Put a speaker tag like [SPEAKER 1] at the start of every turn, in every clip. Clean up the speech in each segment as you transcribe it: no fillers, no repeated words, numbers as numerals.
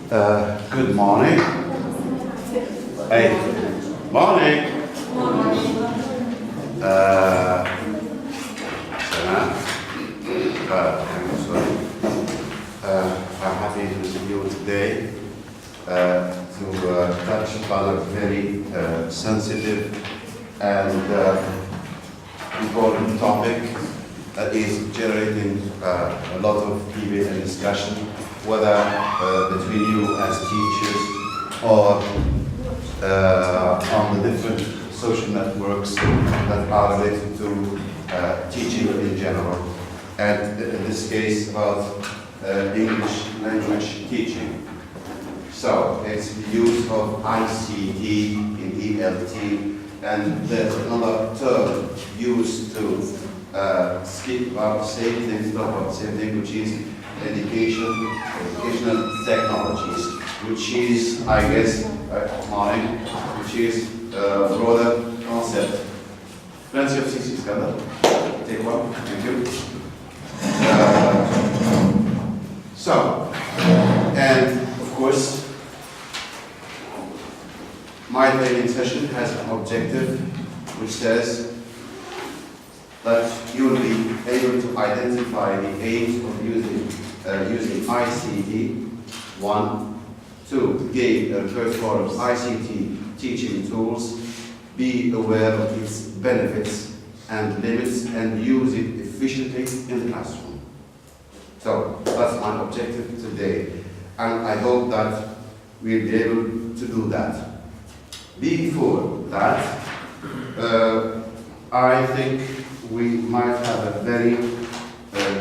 [SPEAKER 1] Good morning. Hey, morning. I'm happy to see you today to touch upon a very sensitive and important topic that is generating a lot of debate and discussion, whether between you as teachers or on the different social networks that are related to teaching in general, and in this case about English language teaching. So it's the use of ICT in ELT, and there's another term used to speak about the same thing, talk about the same thing, which is educational technologies, which is, I guess, which is a broader concept. Plenty of CCs, Skandar. Take one, thank you. And of course, my training session has an objective which says that you will be able to identify the aims of using ICT. One, to gain a repertoire of ICT teaching tools, be aware of its benefits and limits, and use it efficiently in the classroom. So that's my objective today, and I hope that we'll be able to do that. Before that, I think we might have a very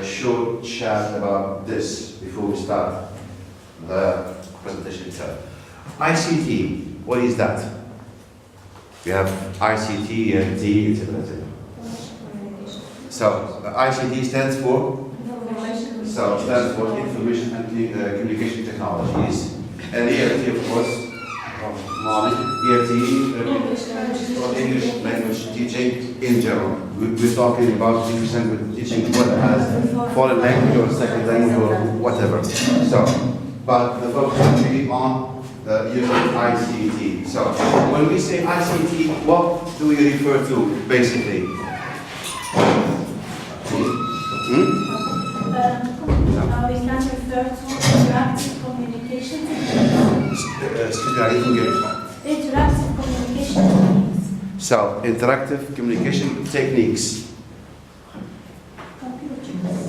[SPEAKER 1] short chat about this before we start the presentation itself. ICT, what is that? We have ICT, ELT, etc. So ICT stands for? Stands for Information and Communication Technologies. And ELT, of course, ELT, for English language teaching in general. We're talking about English language teaching, whether as foreign language or second language or whatever. But the focus will be on using ICT. So when we say ICT, what do we refer to basically?
[SPEAKER 2] We can refer to interactive communication techniques. Interactive communication techniques.
[SPEAKER 1] So, interactive communication techniques.
[SPEAKER 2] Computers.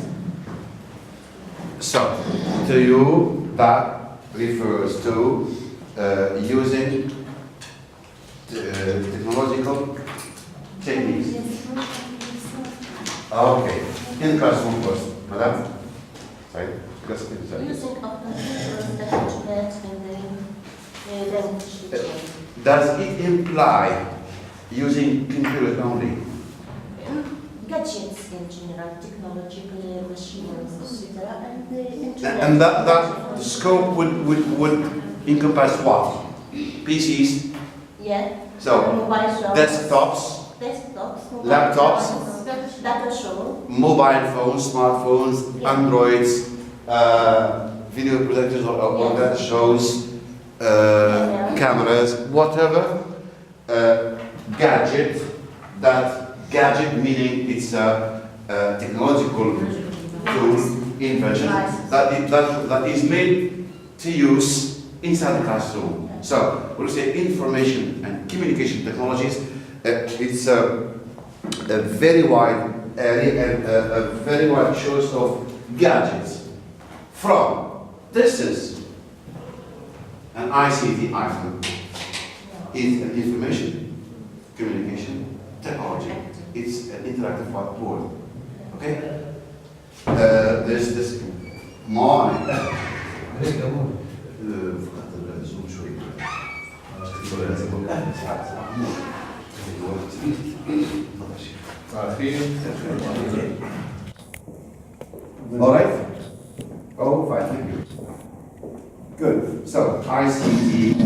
[SPEAKER 1] So, to you, that refers to using technological techniques. Okay. In classroom first, madam. Sorry.
[SPEAKER 3] Using of computers that in the language teaching.
[SPEAKER 1] Does it imply using computers only?
[SPEAKER 3] Gadgets in general, technological machines, etc. And the internet.
[SPEAKER 1] And that scope would encompass what? PCs?
[SPEAKER 3] Yeah.
[SPEAKER 1] So,
[SPEAKER 3] mobile phones.
[SPEAKER 1] desktops,
[SPEAKER 3] Mobile
[SPEAKER 1] laptops,
[SPEAKER 3] phones, data show.
[SPEAKER 1] mobile phones, smartphones,
[SPEAKER 3] Yeah.
[SPEAKER 1] Androids, video projectors or data shows, cameras, whatever gadget. That gadget meaning it's a technological tool, invention that is made to use inside the classroom. So when we say information and communication technologies, it's a very wide area and a very wide choice of gadgets. From distance, an ICT item is an information communication technology. It's an interactive whiteboard. Okay? There's this morning. All right? Oh, fine, thank you. Good. So, ICT,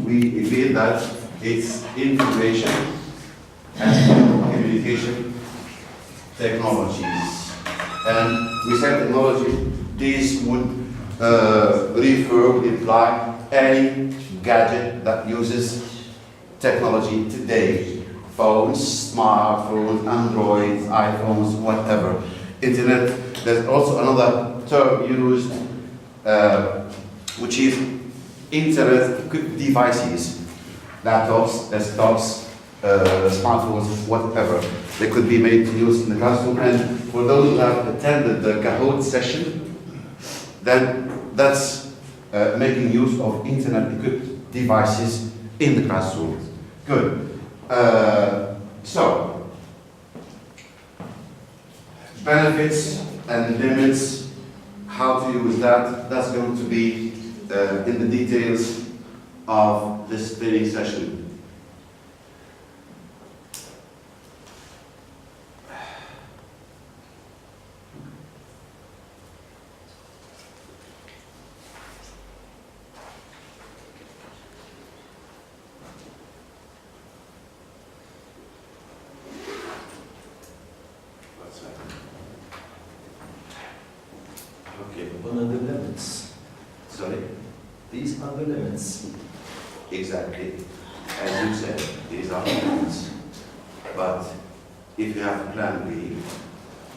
[SPEAKER 1] we feel that it's information and communication technologies. And we said technology, these would refer would imply any gadget that uses technology today. Phones, smartphones, Androids, iPhones, whatever. Internet. There's also another term used, which is internet devices. Laptops, desktops, smartphones, whatever. They could be made to use in the classroom. And for those who have attended the Kahoot session, then that's making use of internet-equipped devices in the classroom. Good. So, benefits and limits, how to use that, that's going to be in the details of this training session.
[SPEAKER 4] What are the limits?
[SPEAKER 1] Sorry?
[SPEAKER 4] These are the limits.
[SPEAKER 1] Exactly. As you said, these are limits. But if you have plan B,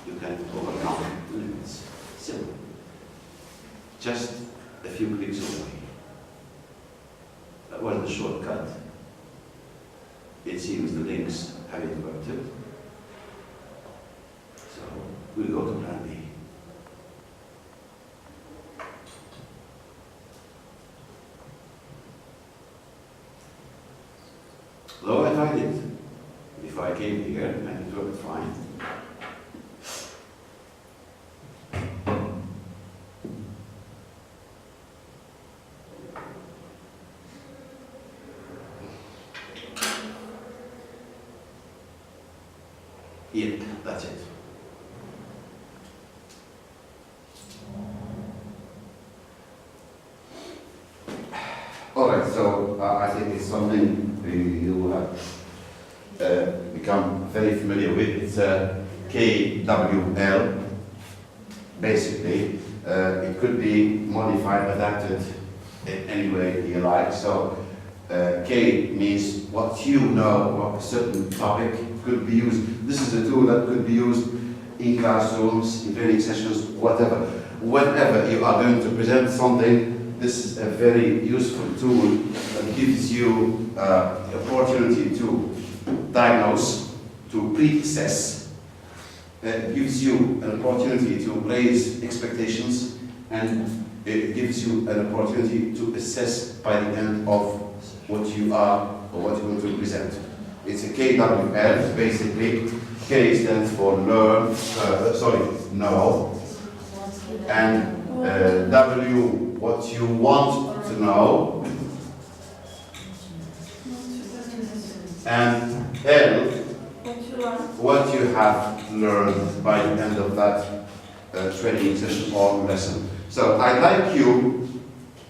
[SPEAKER 1] you can overcome limits. Simple. Just a few clicks away. That was the shortcut. It seems the links have inverted. So we go to plan B. Though I tried it, if I came here and it worked fine. Yeah, that's it. All right, so I think it's something you have become very familiar with. It's KWL. Basically, it could be modified, adapted in any way you like. So K means what you know about a certain topic could be used. This is a tool that could be used in classrooms, in training sessions, whatever. Whenever you are going to present something, this is a very useful tool that gives you the opportunity to diagnose, to pre-assess. It gives you an opportunity to raise expectations, and it gives you an opportunity to assess by the end of what you are or what you're going to present. It's a KWL, basically. K stands for learn, know, and W, what you want to know, and L, what you have learned by the end of that training session or lesson. So I'd like you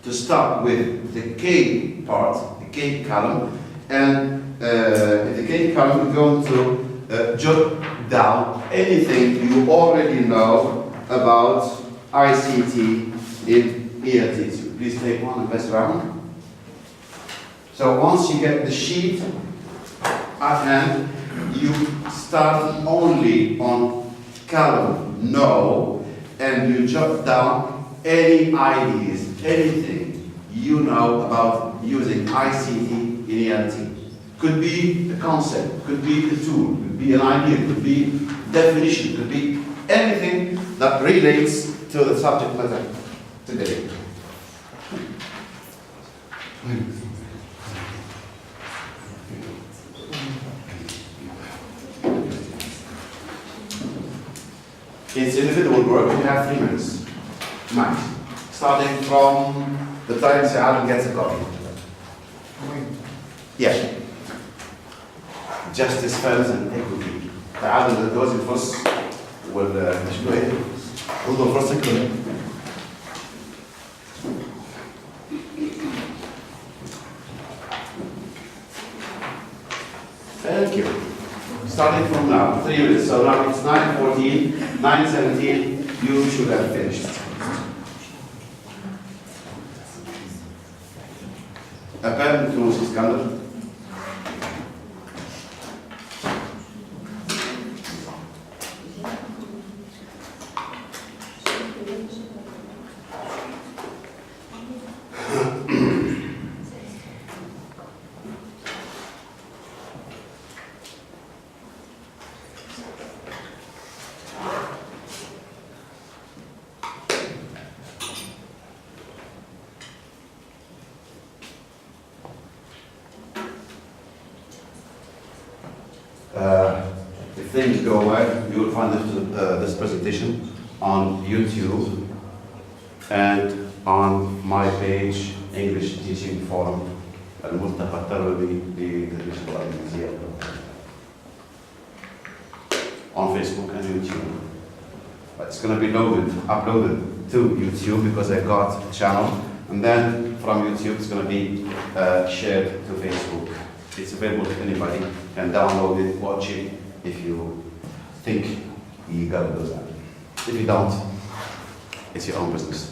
[SPEAKER 1] to start with the K part, the K column, and in the K column we're going to jot down anything you already know about ICT in ELT. So please take one and pass around. So once you get the sheet at hand, you start only on column no, and you jot down any ideas, anything you know about using ICT in ELT. Could be a concept, could be a tool, could be an idea, could be definition, could be anything that relates to the subject matter today. It's individual work, you have 3 minutes, max. Starting from the time Saïdi gets a copy. Yeah. Justice, fairness and equity. تعادل الجواز الفرص والمشروعية. خذوا الفرصة كلها. Thank you. Starting from now, 3 minutes. So now it's 9:14, 9:17. You should have finished. appel to Iskander. If things go well, you will find this presentation on YouTube and on my page, English Teaching Forum, الملتقى التربوي لتدريس اللغة الإنجليزية, on Facebook and YouTube. But it's going to be uploaded to YouTube because I got a channel, and then from YouTube it's going to be shared to Facebook. It's available to anybody, can download it, watch it, if you think you gotta do that. If you don't, it's your own business.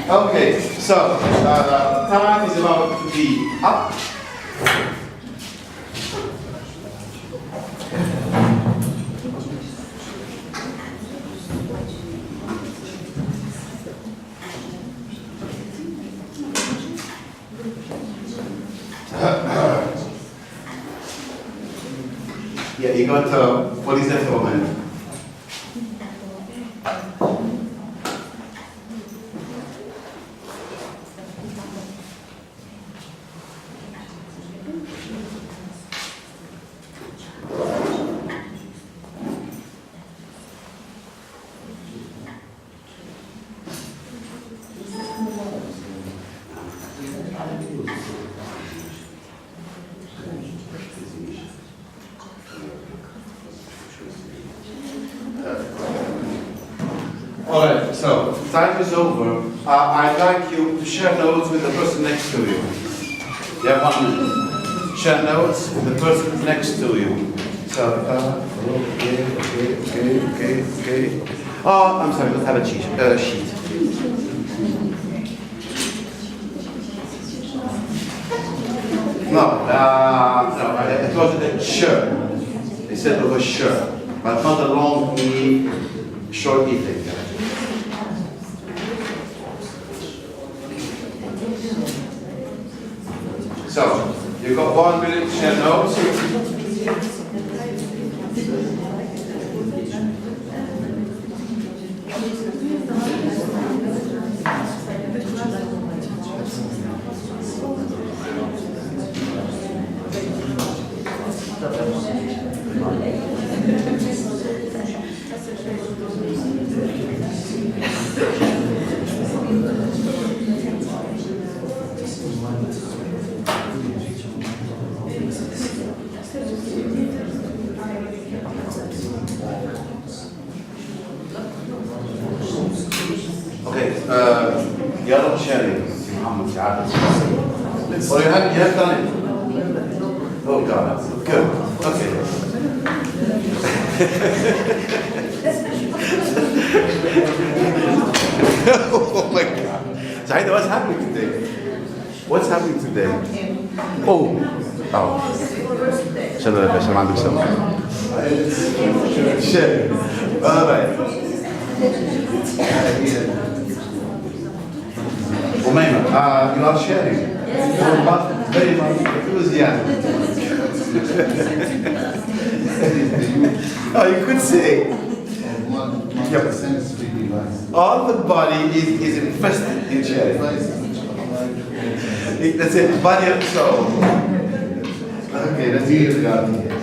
[SPEAKER 1] Okay, so time is about to be up. Yeah, you got what is that for a minute? Alright, so time is over. I'd like you to share notes with the person next to you. You have 1 minute. Share notes with the person next to you. So, okay. Oh, I'm sorry, let's have a sheet. No, it was a shirt. They said it was shirt, but not a long E, short E thing. So, you've got 1 minute to share notes. Okay, you're not sharing, Muhammad, or you have done it? Oh God, good, okay. Oh my God. Saïdi, what's happening today? What's happening today? Oh. شنو يا باشا ما عندك سمع. Share. All right. Umayma, you are sharing. Very much enthusiasm. Oh, you could say. All the body is invested in sharing. That's it, body and soul. Okay, let's hear it out here.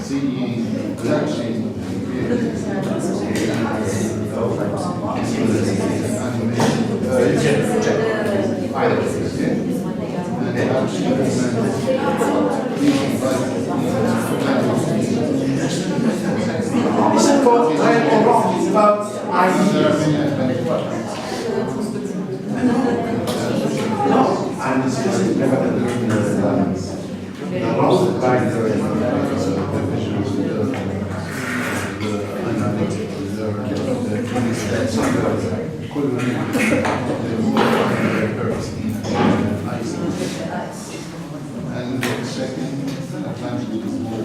[SPEAKER 1] It's about right or wrong, it's about ideas. No, I'm discussing about the role of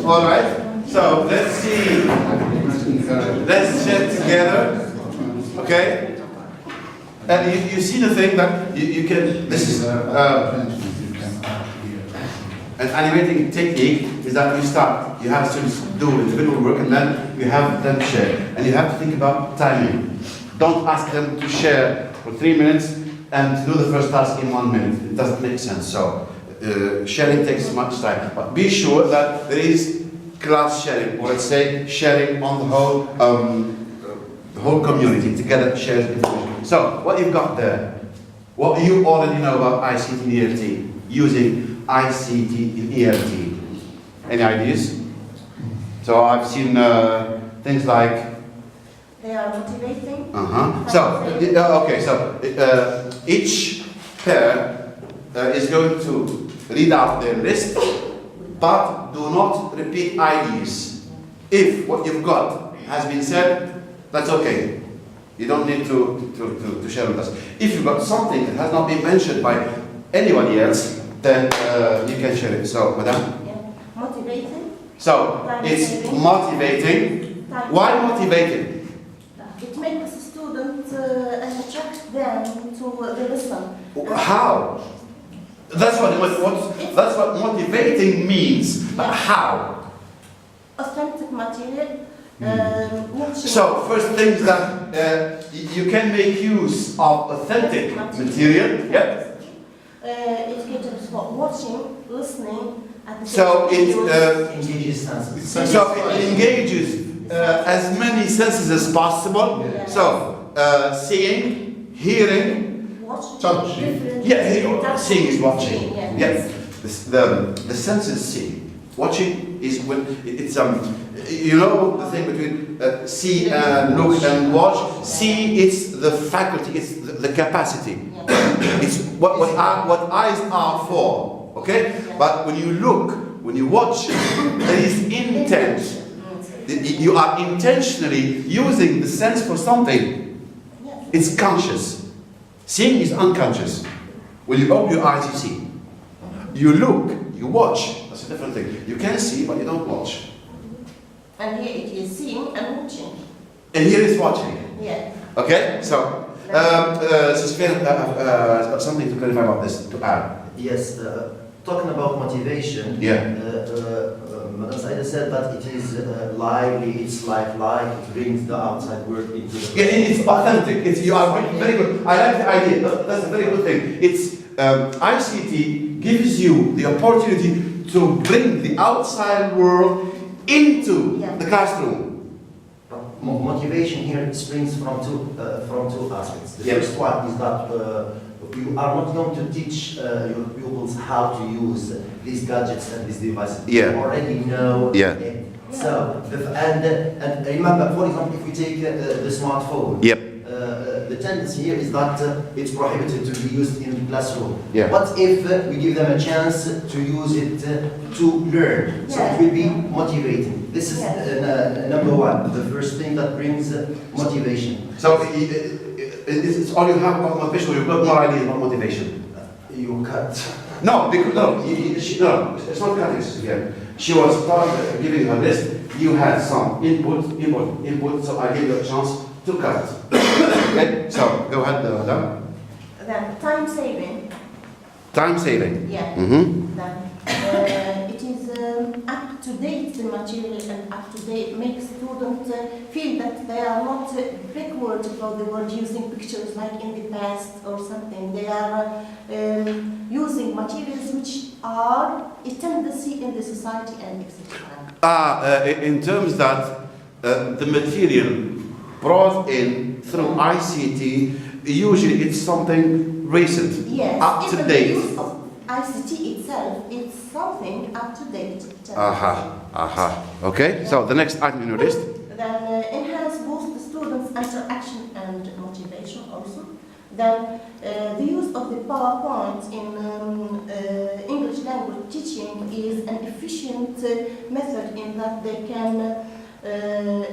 [SPEAKER 1] all right, so let's see. Let's check together. Okay? And you see the thing that you can, this is an animating technique is that you start, you have to do individual work and then you have them share. And you have to think about timing. Don't ask them to share for 3 minutes and to do the first task in 1 minute. It doesn't make sense. So sharing takes much time. But be sure that there is class sharing, or let's say sharing on the whole community together shares information. So what you've got there, what you already know about ICT and ELT, using ICT in ELT. Any ideas? So I've seen things like.
[SPEAKER 3] They are motivating.
[SPEAKER 1] So okay, so each pair is going to read out their list, but do not repeat IDs. If what you've got has been said, that's okay. You don't need to share with us. If you've got something that has not been mentioned by anybody else, then you can share it. So, madam?
[SPEAKER 3] Yeah. Motivating.
[SPEAKER 1] So, it's motivating. Why motivating?
[SPEAKER 3] It makes the student attract them to the lesson.
[SPEAKER 1] How? That's what motivating means. But how?
[SPEAKER 3] Authentic material.
[SPEAKER 1] So first things that you can make use of authentic material. Yep.
[SPEAKER 3] Educators for watching, listening. At the
[SPEAKER 1] So it
[SPEAKER 4] engages senses.
[SPEAKER 1] so it engages as many senses as possible.
[SPEAKER 3] Yeah.
[SPEAKER 1] So seeing, hearing.
[SPEAKER 3] watching.
[SPEAKER 1] Yeah, seeing is watching.
[SPEAKER 3] Yeah.
[SPEAKER 1] Yes. The senses see. Watching is when it's you know the thing between see and look and watch. See, it's the faculty, it's the capacity. It's what eyes are for. Okay, but when you look, when you watch, there is intent. You are intentionally using the sense for something. It's conscious. Seeing is unconscious. When you open your eyes, you see. You look, you watch. That's a different thing. You can see, but you don't watch.
[SPEAKER 3] And here it is seeing and watching.
[SPEAKER 1] And here is watching.
[SPEAKER 3] Yeah.
[SPEAKER 1] Okay? So, something to clarify about this, to add.
[SPEAKER 4] Yes, talking about motivation.
[SPEAKER 1] Yeah.
[SPEAKER 4] Madam Saïdi said that it is lively, it's lifelike, it brings the outside world into the...
[SPEAKER 1] Yeah, it's authentic. You are very good. I like the idea. That's a very good thing. It's ICT gives you the opportunity to bring the outside world into the classroom.
[SPEAKER 4] Motivation here springs from two aspects. The first one is that you are not going to teach your pupils how to use these gadgets and these devices.
[SPEAKER 1] Yeah.
[SPEAKER 4] You already know it. So, and remember, for example, if we take the smartphone,
[SPEAKER 1] Yep.
[SPEAKER 4] the tendency here is that it's prohibited to be used in the classroom.
[SPEAKER 1] Yeah.
[SPEAKER 4] What if we give them a chance to use it to learn? So it will be motivating. This is number one, the first thing that brings motivation.
[SPEAKER 1] So it's all you have about motivation, or you've got more ideas about motivation?
[SPEAKER 4] You cut.
[SPEAKER 1] No, because, no, it's not cutting again. She was giving her list. You had some input, so I gave you a chance to cut. Okay, so go ahead, madam.
[SPEAKER 3] Then time saving.
[SPEAKER 1] Time saving.
[SPEAKER 3] Yeah.
[SPEAKER 1] Mm-hmm.
[SPEAKER 3] Then it is up to date the material and up to date makes students feel that they are not backward for the word using pictures like in the past or something. They are using materials which are a tendency in the society and etc.
[SPEAKER 1] In terms that the material brought in through ICT, usually it's something recent,
[SPEAKER 3] Yes,
[SPEAKER 1] up to
[SPEAKER 3] even
[SPEAKER 1] date.
[SPEAKER 3] the use of ICT itself, it's something up to date.
[SPEAKER 1] Okay, so the next item in your list.
[SPEAKER 3] Then enhance both the students' interaction and motivation also. Then the use of the PowerPoint in English language teaching is an efficient method in that they can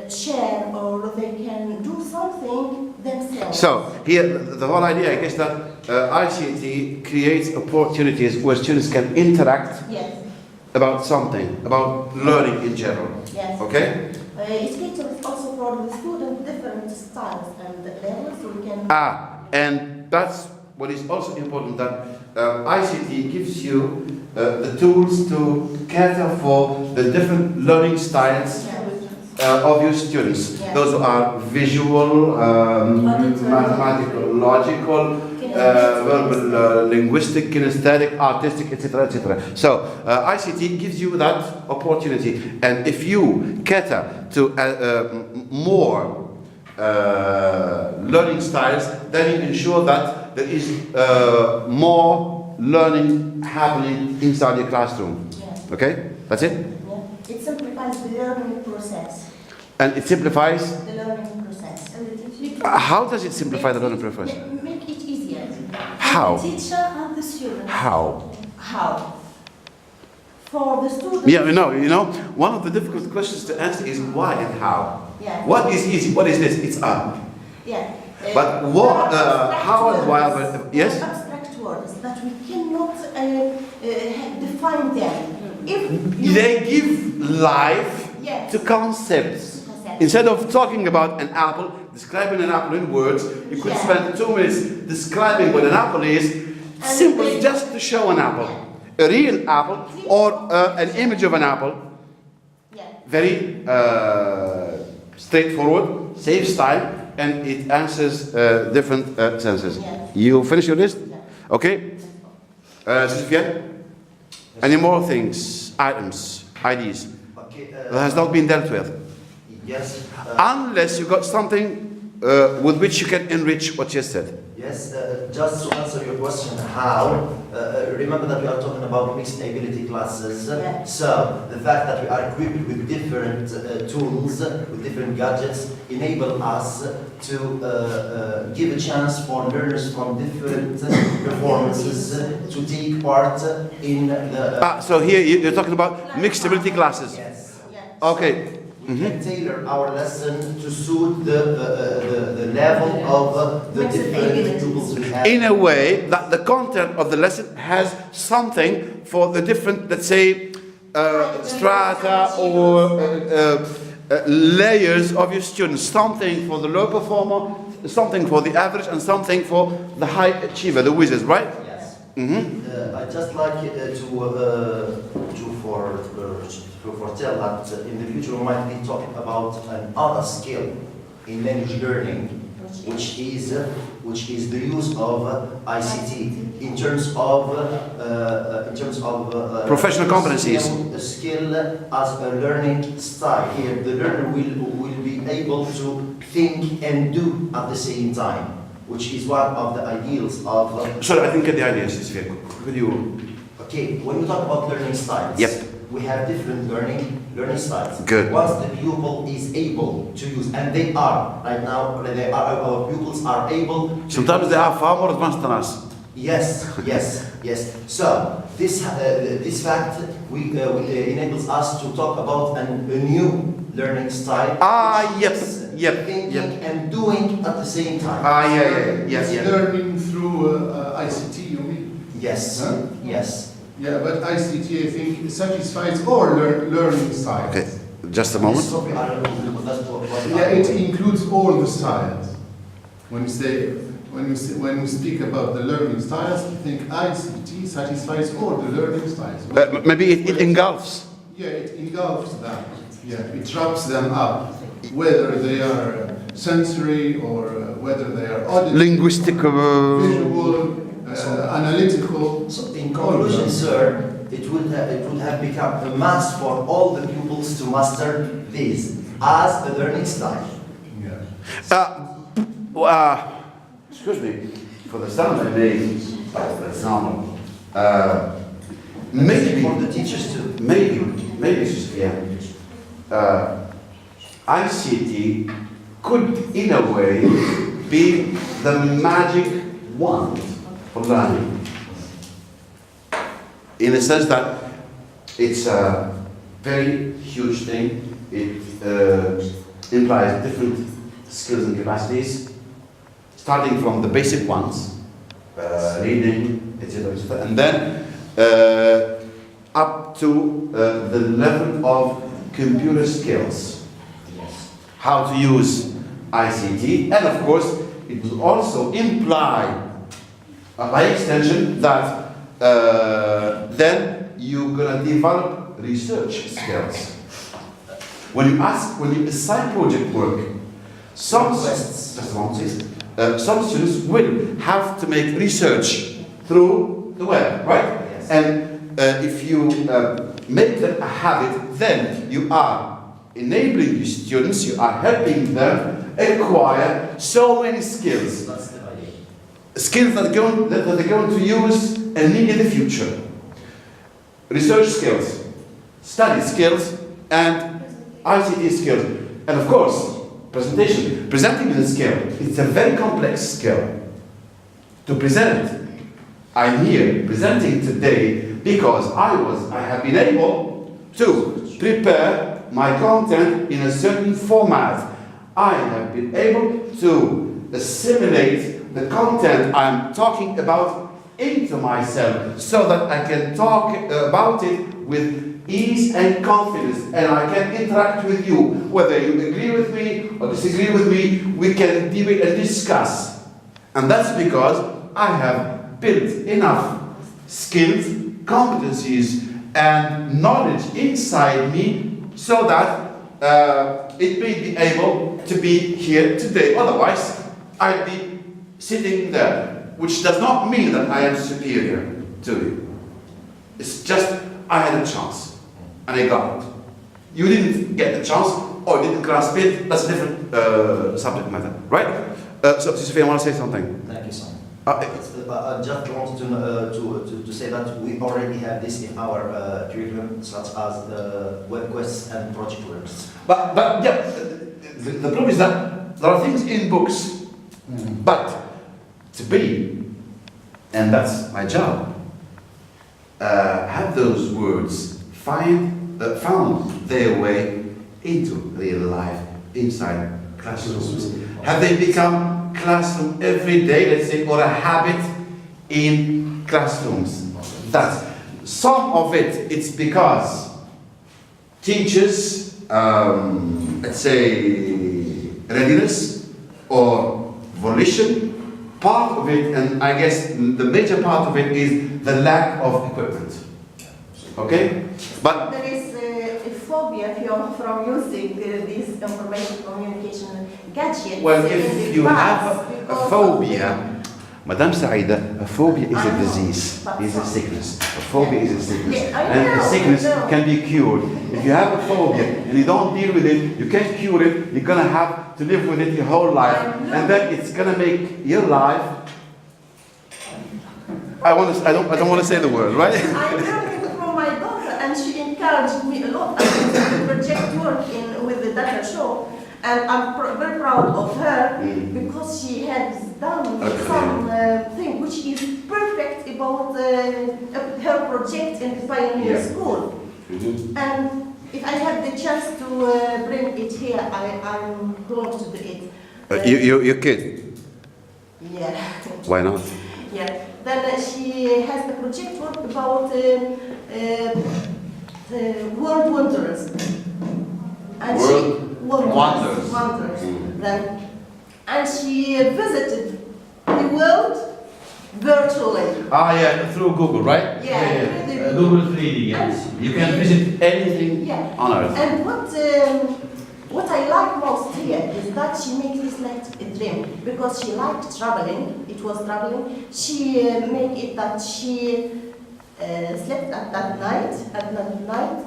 [SPEAKER 3] share or they can do something themselves.
[SPEAKER 1] So here, the whole idea, I guess, that ICT creates opportunities where students can interact
[SPEAKER 3] Yes.
[SPEAKER 1] about something, about learning in general.
[SPEAKER 3] Yes.
[SPEAKER 1] Okay?
[SPEAKER 3] It caters also for the student different styles and levels, so we can.
[SPEAKER 1] And that's what is also important, that ICT gives you the tools to cater for the different learning styles of your students.
[SPEAKER 3] Yeah.
[SPEAKER 1] Those are visual, mathematical, logical, verbal, linguistic, kinesthetic, artistic, etc., etc. So ICT gives you that opportunity, and if you cater to more learning styles, then you ensure that there is more learning happening inside your classroom.
[SPEAKER 3] Yeah.
[SPEAKER 1] Okay, that's it.
[SPEAKER 3] Yeah. It simplifies the learning process.
[SPEAKER 1] And it simplifies.
[SPEAKER 3] The learning process.
[SPEAKER 1] How does it simplify the learning process?
[SPEAKER 3] Make it easier.
[SPEAKER 1] How?
[SPEAKER 2] The teacher and the student.
[SPEAKER 1] How?
[SPEAKER 3] How? For the students.
[SPEAKER 1] Yeah, you know, one of the difficult questions to answer is why and how.
[SPEAKER 3] Yeah.
[SPEAKER 1] What is easy? What is this? It's up.
[SPEAKER 3] Yeah.
[SPEAKER 1] But what,
[SPEAKER 3] there are abstract
[SPEAKER 1] how and why?
[SPEAKER 3] words.
[SPEAKER 1] Yes?
[SPEAKER 3] There are abstract words that we cannot define them. If you,
[SPEAKER 1] They give life
[SPEAKER 3] yes.
[SPEAKER 1] to concepts. Instead of talking about an apple, describing an apple in words, you could
[SPEAKER 3] Yeah.
[SPEAKER 1] spend 2 minutes describing what an apple is, simply just to show an apple. A real apple or an image of an apple.
[SPEAKER 3] Yeah.
[SPEAKER 1] Very straightforward, saves time, and it answers different senses.
[SPEAKER 3] Yes.
[SPEAKER 1] You finish your list?
[SPEAKER 3] Yeah.
[SPEAKER 1] Okay. Sufyan? Any more things, items, IDs
[SPEAKER 4] Okay.
[SPEAKER 1] that has not been dealt with?
[SPEAKER 4] Yes.
[SPEAKER 1] Unless you got something with which you can enrich what you said.
[SPEAKER 4] Yes, just to answer your question, how, remember that we are talking about mixed ability classes.
[SPEAKER 3] Yeah.
[SPEAKER 4] So, the fact that we are equipped with different tools, with different gadgets, enable us to give a chance for learners from different performances to take part in the...
[SPEAKER 1] So here you're talking about mixed ability classes.
[SPEAKER 4] Yes.
[SPEAKER 3] Yeah.
[SPEAKER 1] Okay.
[SPEAKER 4] We can tailor our lesson to suit the level of the different tools we have.
[SPEAKER 1] In a way that the content of the lesson has something for the different, let's say, strata or layers of your students. Something for the low performer, something for the average, and something for the high achiever, the wizards, right?
[SPEAKER 4] Yes.
[SPEAKER 1] Mm-hmm.
[SPEAKER 4] I'd just like to foretell that in the future we might be talking about another skill in language learning, which is the use of ICT in terms of
[SPEAKER 1] Professional competencies.
[SPEAKER 4] A skill as a learning style. Here, the learner will be able to think and do at the same time, which is one of the ideals of.
[SPEAKER 1] Sorry, I didn't get the idea, Sofia. Could you?
[SPEAKER 4] Okay, when we talk about learning styles.
[SPEAKER 1] Yep.
[SPEAKER 4] we have different learning styles.
[SPEAKER 1] Good.
[SPEAKER 4] Once the pupil is able to use, and they are right now, our pupils are able to
[SPEAKER 1] Sometimes they are far more advanced than us.
[SPEAKER 4] Yes, yes, yes. So this fact enables us to talk about a new learning style.
[SPEAKER 1] Yep.
[SPEAKER 4] Thinking and doing at the same time.
[SPEAKER 1] Yes.
[SPEAKER 5] Learning through ICT, you mean?
[SPEAKER 4] Yes,
[SPEAKER 5] Huh?
[SPEAKER 4] yes.
[SPEAKER 5] Yeah, but ICT, I think, satisfies all learning styles.
[SPEAKER 1] Okay, just a moment.
[SPEAKER 4] This topic, I don't know, that's what
[SPEAKER 5] Yeah, it includes all the styles. When we speak about the learning styles, I think ICT satisfies all the learning styles.
[SPEAKER 1] Maybe it engulfs.
[SPEAKER 5] Yeah, it engulfs them. Yeah, it wraps them up, whether they are sensory or whether they are auditive,
[SPEAKER 1] Linguistic.
[SPEAKER 5] visual, analytical.
[SPEAKER 4] So in conclusion, sir, it would have become a must for all the pupils to master this as a learning style.
[SPEAKER 5] Yeah.
[SPEAKER 1] Excuse me, for the sound I made, for example, maybe
[SPEAKER 4] For the teachers too.
[SPEAKER 1] maybe, yeah. ICT could, in a way, be the magic wand for learning. In the sense that it's a very huge thing. It implies different skills and capacities, starting from the basic ones, reading, etc., and then up to the level of computer skills, how to use ICT, and of course it will also imply, by extension, that then you're gonna develop research skills. When you assign project work, some students will have to make research through the web, right?
[SPEAKER 4] Yes.
[SPEAKER 1] And if you make that a habit, then you are enabling your students, you are helping them acquire so many skills.
[SPEAKER 4] That's the idea.
[SPEAKER 1] Skills that they're going to use and need in the future. Research skills, study skills, and ICT skills. And of course, presentation. Presenting is a skill. It's a very complex skill. To present, I'm here presenting today because I have been able to prepare my content in a certain format. I have been able to assimilate the content I'm talking about into myself so that I can talk about it with ease and confidence, and I can interact with you. Whether you agree with me or disagree with me, we can debate and discuss. And that's because I have built enough skills, competencies, and knowledge inside me so that it may be able to be here today. Otherwise, I'd be sitting there, which does not mean that I am superior to you. It's just I had a chance. And I got it. You didn't get the chance or didn't grasp it, that's a different subject matter, right? So, Sophia, I want to say something.
[SPEAKER 4] Thank you, son. I just wanted to say that we already have this in our curriculum, such as the web quests and project works.
[SPEAKER 1] But yeah, the problem is that there are things in books, but to be, and that's my job, have those words found their way into real life, inside classrooms? Have they become classroom every day, let's say, or a habit in classrooms? That's some of it. It's because teachers, let's say, readiness or volition. Part of it, and I guess the major part of it, is the lack of equipment. Okay, but
[SPEAKER 3] there is a phobia from using these information communication gadgets.
[SPEAKER 1] well,
[SPEAKER 3] in
[SPEAKER 1] if
[SPEAKER 3] the
[SPEAKER 1] you
[SPEAKER 3] past
[SPEAKER 1] have a
[SPEAKER 3] because of
[SPEAKER 1] phobia, Madame Saïda, a phobia is
[SPEAKER 3] I
[SPEAKER 1] a
[SPEAKER 3] know,
[SPEAKER 1] disease,
[SPEAKER 3] but
[SPEAKER 1] is a
[SPEAKER 3] some-
[SPEAKER 1] sickness. A phobia is a sickness,
[SPEAKER 3] Yeah, I
[SPEAKER 1] and a
[SPEAKER 3] know,
[SPEAKER 1] sickness
[SPEAKER 3] I know.
[SPEAKER 1] can be cured. If you have a phobia and you don't deal with it, you can't cure it. You're gonna have to live with it your whole life,
[SPEAKER 3] I know.
[SPEAKER 1] and then it's gonna make your life. I don't want to say the word, right?
[SPEAKER 3] I learned it from my daughter, and she encouraged me a lot. I did the project work with the data show, and I'm very proud of her because she has done some thing which is perfect about her project in the Pioneer School. And if I have the chance to bring it here, I'm going to do it.
[SPEAKER 1] You kid?
[SPEAKER 3] Yeah.
[SPEAKER 1] Why not?
[SPEAKER 3] Yeah. Then she has the project work about world wonders. And
[SPEAKER 1] World wonders.
[SPEAKER 3] Then, and she visited the world virtually.
[SPEAKER 1] Ah, yeah, through Google, right?
[SPEAKER 3] Yeah.
[SPEAKER 1] Google 3D, yes. You can visit anything on Earth.
[SPEAKER 3] And what I like most here is that she makes this like a dream because she liked traveling. It was traveling. She made it that she slept at night,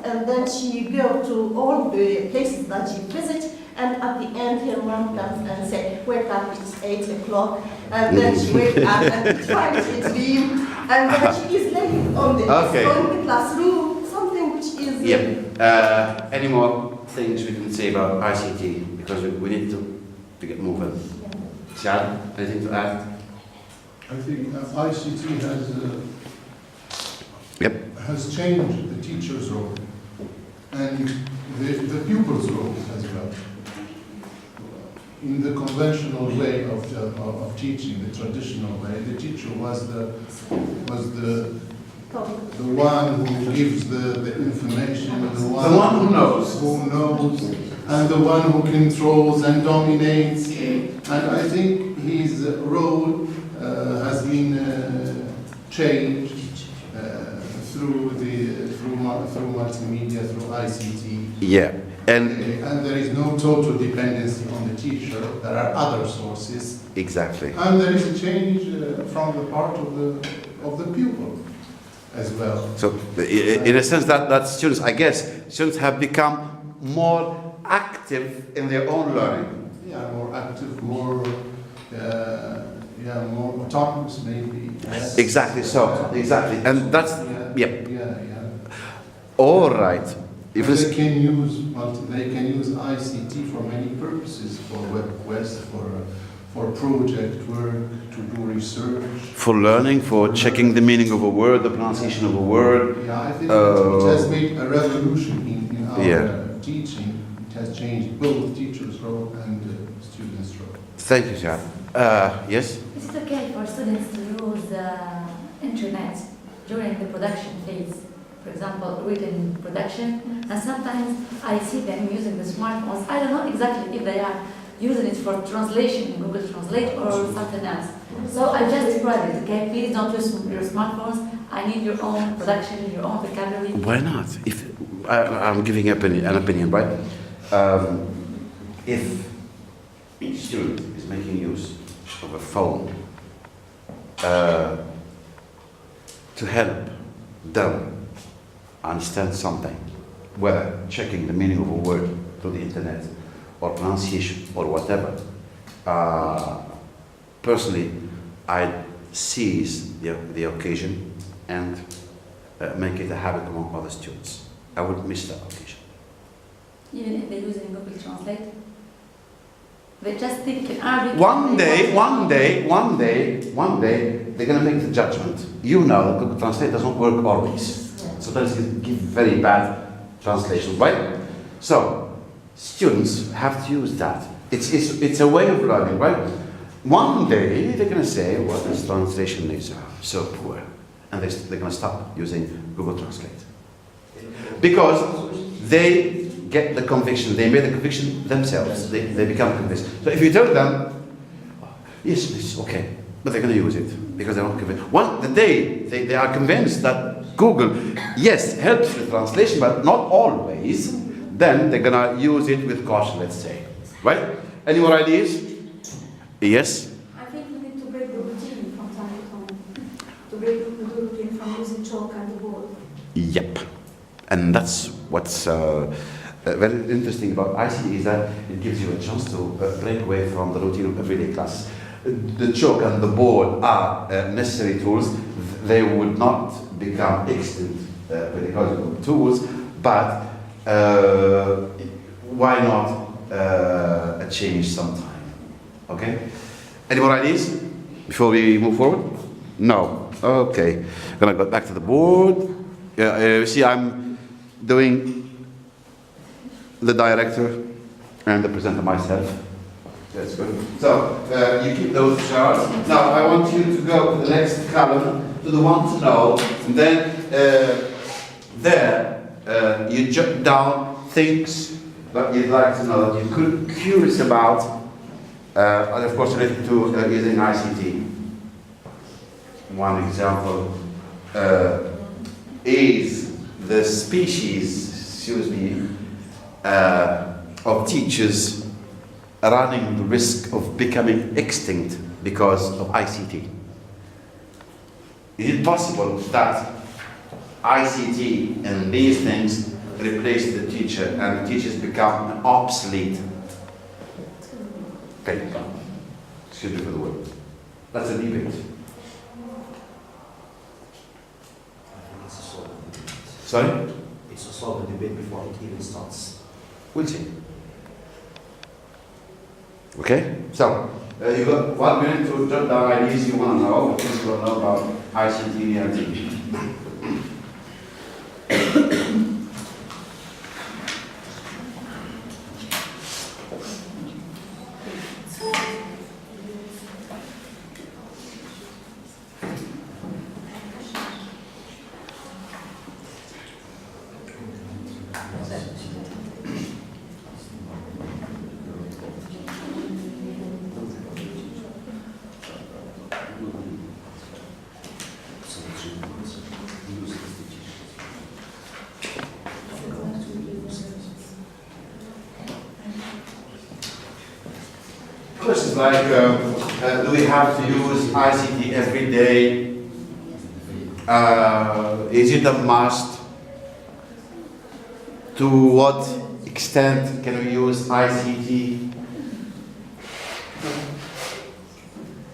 [SPEAKER 3] and then she go to all the places that she visits. And at the end, her mom comes and say, "Wake up! It's 8 o'clock." And then she wakes up and tries to dream, and then she is laying on the classroom, something which is.
[SPEAKER 1] Any more things we can say about ICT, because we need to get moving. Shad, anything to add?
[SPEAKER 5] I think ICT has changed the teacher's role and the pupil's role as well. In the conventional way of teaching, the traditional way, the teacher was the one who gives the information, the one
[SPEAKER 1] who knows,
[SPEAKER 5] and the one who controls and dominates. And I think his role has been changed through multimedia, through ICT.
[SPEAKER 1] Yeah, and
[SPEAKER 5] there is no total dependency on the teacher. There are other sources.
[SPEAKER 1] Exactly.
[SPEAKER 5] And there is a change from the part of the pupil as well.
[SPEAKER 1] So, in a sense, that students, I guess, students have become more active in their own learning.
[SPEAKER 5] Yeah, more active, more autonomous, maybe. Yes.
[SPEAKER 1] Exactly. So, exactly, and that's All right.
[SPEAKER 5] If they can use ICT for many purposes, for web quest, for project work, to do research.
[SPEAKER 1] For learning, for checking the meaning of a word, the pronunciation of a word.
[SPEAKER 5] Yeah, I think it has made a revolution in our teaching. It has changed both teachers' role and students' role.
[SPEAKER 1] Thank you, Shad. Yes?
[SPEAKER 6] Is it okay for students to use internet during the production phase? For example, written production, and sometimes I see them using the smartphones. I don't know exactly if they are using it for translation in Google Translate or something else. So I just describe it, okay? Please don't use your smartphones. I need your own production, your own vocabulary.
[SPEAKER 1] Why not? If I'm giving an opinion, right? If each student is making use of a phone to help them understand something, whether checking the meaning of a word through the internet or pronunciation or whatever, personally, I seize the occasion and make it a habit among other students. I would miss that occasion.
[SPEAKER 6] Even if they're using Google Translate? They just think in Arabic.
[SPEAKER 1] One day, they're going to make the judgment. You know, Google Translate doesn't work always. Sometimes it gives very bad translations, right? So, students have to use that. It's a way of learning, right? One day, they're going to say, well, this translation is so poor. And they're going to stop using Google Translate. Because they get the conviction, they made the conviction themselves, they become convinced. So if you tell them, yes, it's okay, but they're going to use it because they're not convinced. The day they are convinced that Google, yes, helps the translation, but not always, then they're going to use it with caution, let's say. Right? Any more ideas? Yes?
[SPEAKER 2] I think we need to break the routine from time to time. To break the routine from using chalk and the board.
[SPEAKER 1] Yep. And that's what's very interesting about ICT is that it gives you a chance to break away from the routine of everyday class. The chalk and the board are necessary tools. They would not become extant pedagogical tools, but why not a change sometime? Okay? Any more ideas before we move forward? No. Okay. Gonna go back to the board. You see, I'm doing the director and the presenter myself. That's good. So you keep those charts. Now I want you to go to the next column, to the want to know, and then there you jot down things that you'd like to know, that you're curious about, and of course related to using ICT. One example is the species, of teachers running the risk of becoming extinct because of ICT. Is it possible that ICT and these things replace the teacher and the teachers become obsolete? Okay, excuse me for the word. That's a debate.
[SPEAKER 4] It's a sort of debate.
[SPEAKER 1] Sorry?
[SPEAKER 4] It's a sort of debate before it even starts.
[SPEAKER 1] We'll see. Okay, so you got 1 minute to jot down ideas you want to know, things you want to know about ICT and ELT. Questions like, do we have to use ICT every day? Is it a must? To what extent can we use ICT?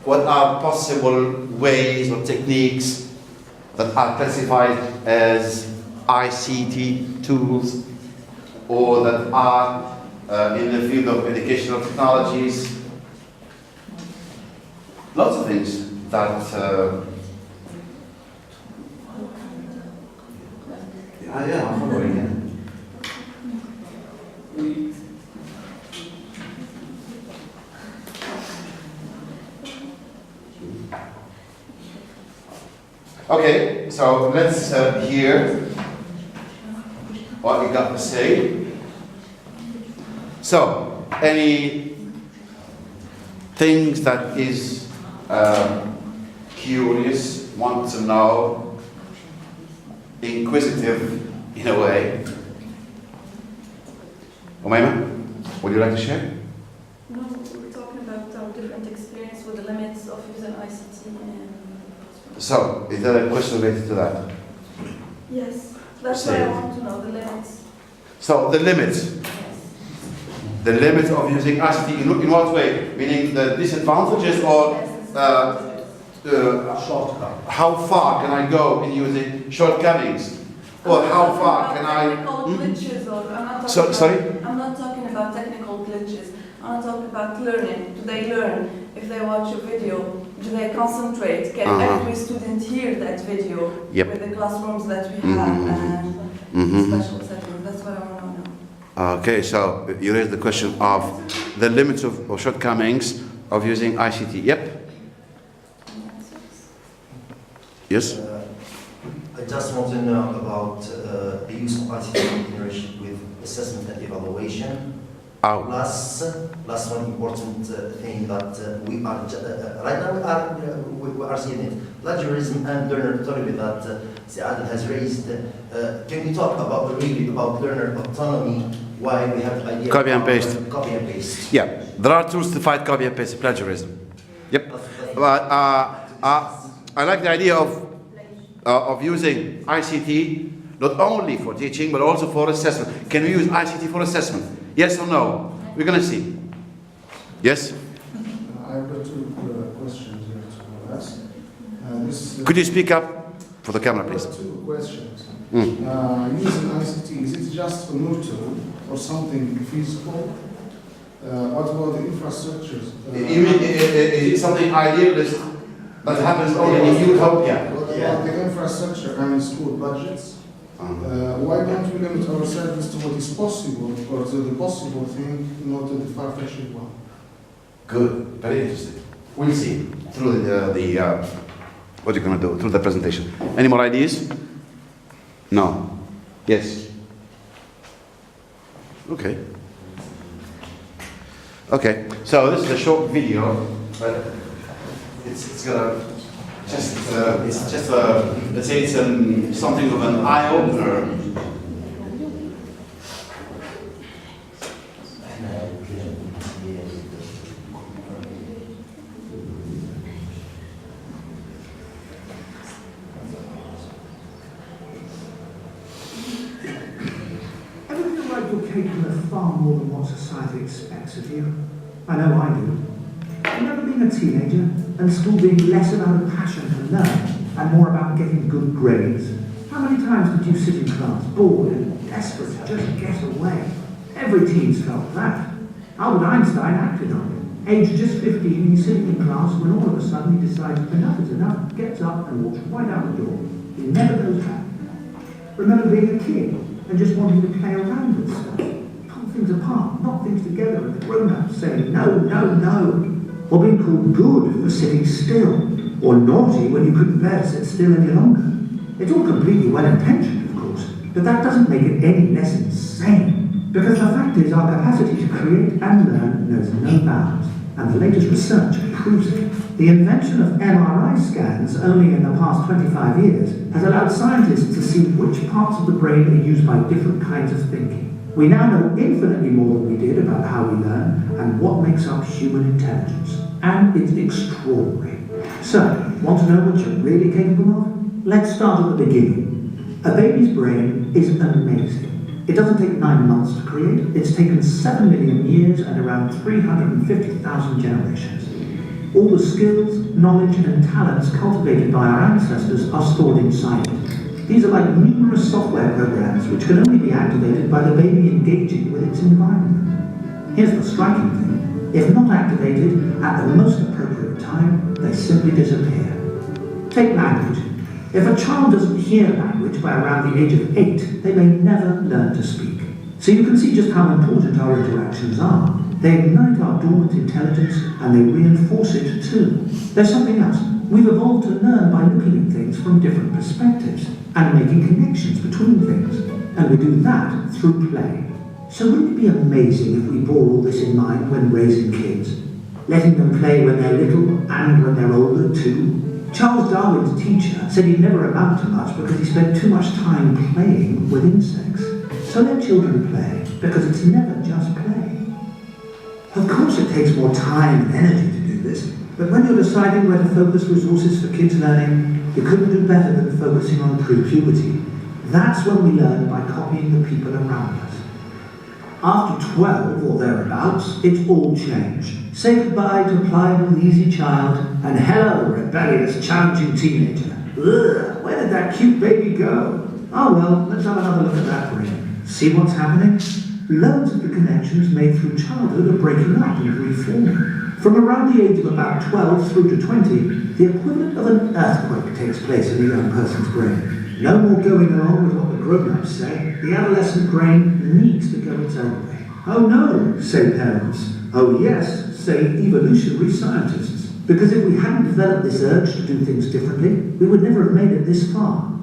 [SPEAKER 1] What are possible ways or techniques that are classified as ICT tools or that are in the field of educational technologies? Lots of things that yeah, I'm following it. Okay, so let's hear what you got to say. So, any things that is curious, want to know, inquisitive in a way. Umayma, would you like to share?
[SPEAKER 7] No, we're talking about our different experience with the limits of using ICT and...
[SPEAKER 1] So, is there a question related to that?
[SPEAKER 7] Yes, that's
[SPEAKER 1] Say
[SPEAKER 7] what I
[SPEAKER 1] it.
[SPEAKER 7] want to know, the limits.
[SPEAKER 1] So, the limits.
[SPEAKER 7] Yes.
[SPEAKER 1] The limits of using ICT in what way? Meaning the disadvantages or
[SPEAKER 4] Shortcut.
[SPEAKER 1] how far can I go in using shortcomings? Or how far can I...
[SPEAKER 7] Technical glitches, or I'm not talking
[SPEAKER 1] So,
[SPEAKER 7] about,
[SPEAKER 1] sorry?
[SPEAKER 7] I'm not talking about technical glitches. I'm not talking about learning. Do they learn? If they watch a video, do they concentrate? Can every student hear that video
[SPEAKER 1] Yep.
[SPEAKER 7] with the classrooms that we have and special settings? That's what I want to know.
[SPEAKER 1] Okay, so you raised the question of the limits of or shortcomings of using ICT. Yep. Yes?
[SPEAKER 4] I just want to know about the use of ICT in relation with assessment and evaluation.
[SPEAKER 1] Out.
[SPEAKER 4] Last one important thing that we are right now we are seeing it, plagiarism and learner autonomy that Saïdi has raised. Can we talk about really about learner autonomy? Why we have the idea
[SPEAKER 1] Copy and
[SPEAKER 4] of,
[SPEAKER 1] paste.
[SPEAKER 4] Copy and paste.
[SPEAKER 1] Yeah, there are tools to fight copy and paste plagiarism. Yep. But I like the idea of using ICT not only for teaching but also for assessment. Can we use ICT for assessment? Yes or no? We're going to see. Yes?
[SPEAKER 5] I've got two questions here to ask.
[SPEAKER 1] Could you speak up for the camera,
[SPEAKER 5] I've
[SPEAKER 1] please?
[SPEAKER 5] got two questions.
[SPEAKER 8] Using ICT, is it just a motor or something physical? What about the infrastructures?
[SPEAKER 1] You mean, is it something idealist that happens only in utopia?
[SPEAKER 8] What about the infrastructure and school budgets? Why don't we limit ourselves to what is possible, or to the possible thing, not to the far-fetched one?
[SPEAKER 1] Good, very interesting. We'll see through what you're going to do, through the presentation. Any more ideas? No. Yes. Okay. Okay, so this is a short video, but it's gonna just it's just let's say it's something of an eye opener.
[SPEAKER 9] You're capable of far more than what society expects of you. I know I do. I remember being a teenager and school being less about a passion to learn and more about getting good grades. How many times did you sit in class, bored and desperate to just get away? Every teen's felt that. Albert Einstein acted on it. Aged just 15, he's sitting in class when all of a sudden he decides enough is enough, gets up and walks right out the door. He never goes back. Remember being a kid and just wanting to play around with stuff. Pull things apart, knock things together, and the grown-ups saying no, no, no. Or being called good for sitting still. Or naughty when you couldn't bear to sit still any longer. It's all completely well-intentioned, of course, but that doesn't make it any less insane. Because the fact is our capacity to create and learn knows no bounds, and the latest research proves it. The invention of MRI scans only in the past 25 years has allowed scientists to see which parts of the brain are used by different kinds of thinking. We now know infinitely more than we did about how we learn and what makes up human intelligence. And it's extraordinary. So, want to know what you're really capable of? Let's start at the beginning. A baby's brain is amazing. It doesn't take 9 months to create. It's taken 7 million years and around 350,000 generations. All the skills, knowledge and talents cultivated by our ancestors are stored inside it. These are like numerous software programs which can only be activated by the baby engaging with its environment. Here's the striking thing. If not activated at the most appropriate time, they simply disappear. Take language. If a child doesn't hear language by around the age of 8, they may never learn to speak. So you can see just how important our interactions are. They ignite our dormant intelligence and they reinforce it too. There's something else. We've evolved to learn by looking at things from different perspectives and making connections between things. And we do that through play. So wouldn't it be amazing if we bore all this in mind when raising kids? Letting them play when they're little and when they're older too? Charles Darwin's teacher said he'd never amount to much because he spent too much time playing with insects. So let children play, because it's never just play. Of course it takes more time and energy to do this, but when you're deciding where to focus resources for kids' learning, you couldn't do better than focusing on pre-puberty. That's when we learn by copying the people around us. After 12 or thereabouts, it's all change. Say goodbye to pliable, easy child, and hello, rebellious, challenging teenager. Ugh, where did that cute baby go? Oh well, let's have another look at that brain. See what's happening? Loads of the connections made through childhood are breaking up and reforming. From around the age of about 12 through to 20, the equivalent of an earthquake takes place in a young person's brain. No more going along with what the grown-ups say. The adolescent brain needs to go its own way. Oh no, say parents. Oh yes, say evolutionary scientists. Because if we hadn't developed this urge to do things differently, we would never have made it this far.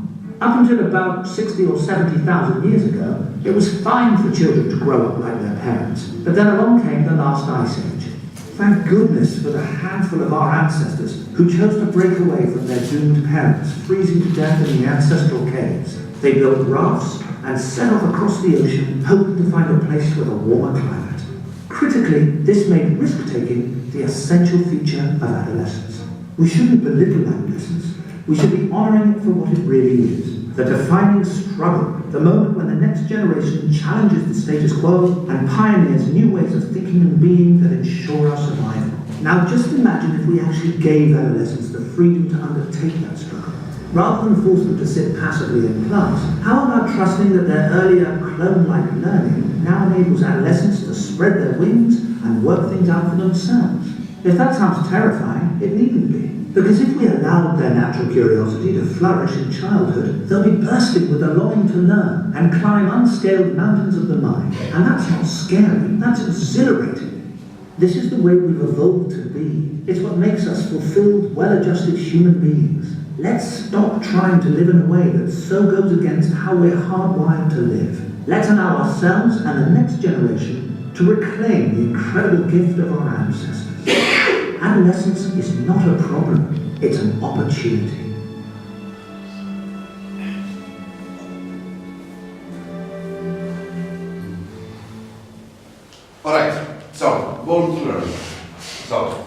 [SPEAKER 9] Up until about 60 or 70,000 years ago, it was fine for children to grow up like their parents. But then along came the last ice age. Thank goodness for the handful of our ancestors who chose to break away from their doomed parents, freezing to death in the ancestral caves. They built rafts and set off across the ocean, hoping to find a place with a warmer climate. Critically, this made risk-taking the essential feature of adolescence. We shouldn't belittle adolescence. We should be honouring it for what it really is. The defining struggle, the moment when the next generation challenges the status quo and pioneers new ways of thinking and being that ensure our survival. Now just imagine if we actually gave adolescents the freedom to undertake that struggle. Rather than force them to sit passively in class, how about trusting that their earlier clone-like learning now enables adolescents to spread their wings and work things out for themselves? If that sounds terrifying, it needn't be. Because if we allowed their natural curiosity to flourish in childhood, they'll be bursting with a longing to learn and climb unscaled mountains of the mind. And that's not scary, that's exhilarating. This is the way we've evolved to be. It's what makes us fulfilled, well-adjusted human beings. Let's stop trying to live in a way that so goes against how we're hardwired to live. Let's allow ourselves and the next generation to reclaim the incredible gift of our ancestors. Adolescence is not a problem, it's an opportunity.
[SPEAKER 1] All right, so Born to Learn. So,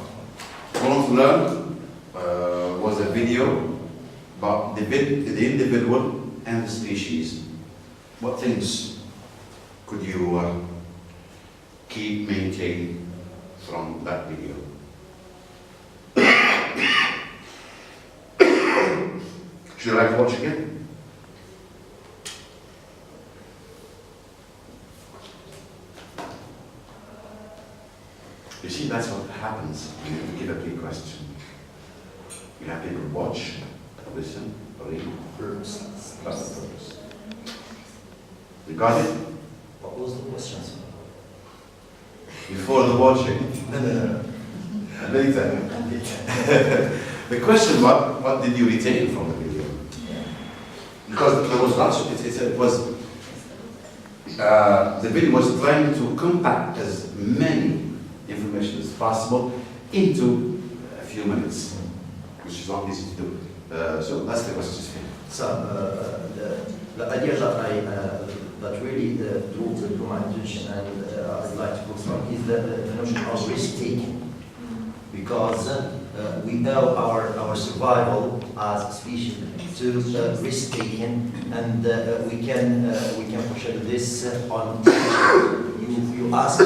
[SPEAKER 1] Born to Learn was a video about the individual and the species. What things could you maintain from that video? Should I like to watch again? You see, that's what happens when you give a big question. You have people watch, listen, read, that's the purpose. You got it?
[SPEAKER 4] What was the question?
[SPEAKER 1] Before the watching.
[SPEAKER 4] No.
[SPEAKER 1] Later. The question, what did you retain from the video? Because there was lots of, the video was trying to compact as many information as possible into a few minutes, which is not easy to do. So that's the question.
[SPEAKER 4] So the idea that really drew to my attention and I'd like to focus on is the notion of risk taking. Because we owe our survival as a species to risk taking, and we can push this on teaching. You ask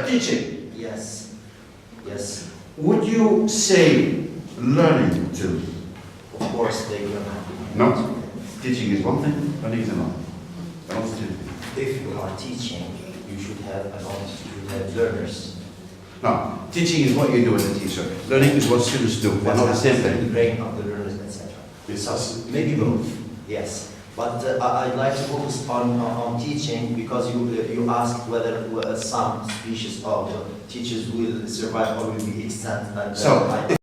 [SPEAKER 1] Teaching.
[SPEAKER 4] Yes.
[SPEAKER 1] Would you say learning too?
[SPEAKER 4] Of course, they don't have to.
[SPEAKER 1] No. Teaching is one thing, learning is another.
[SPEAKER 4] If you are teaching, you should have learners.
[SPEAKER 1] No, teaching is what you do as a teacher. Learning is what students do. They're not the same thing.
[SPEAKER 4] Bring up the learners, etc.
[SPEAKER 1] It's
[SPEAKER 4] Maybe both. Yes, but I'd like to focus on teaching because you asked whether some species of teachers will survive or will be extinct. And,
[SPEAKER 1] so.